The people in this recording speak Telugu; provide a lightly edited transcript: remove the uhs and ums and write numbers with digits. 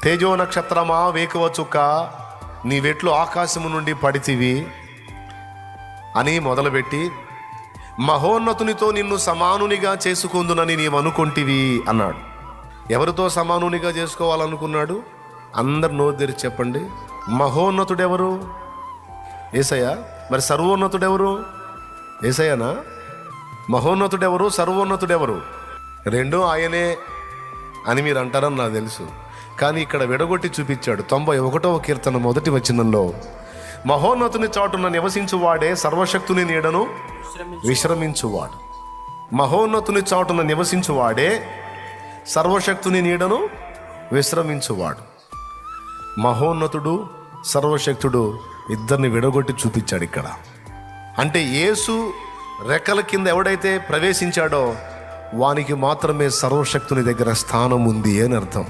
తేజో నక్షత్రమా వేకువ చుక్క నీవెట్లు ఆకాశము నుండి పడితివి అని మొదలుపెట్టి మహోన్నతునితో నిన్ను సమానునిగా చేసుకుందునని నీవు అనుకుంటివి అన్నాడు. ఎవరితో సమానునిగా చేసుకోవాలనుకున్నాడు? అందరు నోరు తెరిచి చెప్పండి. మహోన్నతుడెవరు? యేసయ్య. మరి సర్వోన్నతుడెవరు? యేసయ్యనా? మహోన్నతుడెవరు, సర్వోన్నతుడెవరు? రెండూ ఆయనే అని మీరు అంటారని నాకు తెలుసు. కానీ ఇక్కడ విడగొట్టి చూపించాడు. 91వ కీర్తన 1వ వచనంలో, మహోన్నతుని చాటున నివసించువాడే సర్వశక్తుని నీడను విశ్రమించువాడు. మహోన్నతుని చాటున నివసించువాడే సర్వశక్తుని నీడను విశ్రమించువాడు. మహోన్నతుడు, సర్వశక్తుడు ఇద్దరిని విడగొట్టి చూపించాడు ఇక్కడ. అంటే యేసు రెక్కల కింద ఎవడైతే ప్రవేశించాడో వానికి మాత్రమే సర్వశక్తుని దగ్గర స్థానం ఉంది అని అర్థం.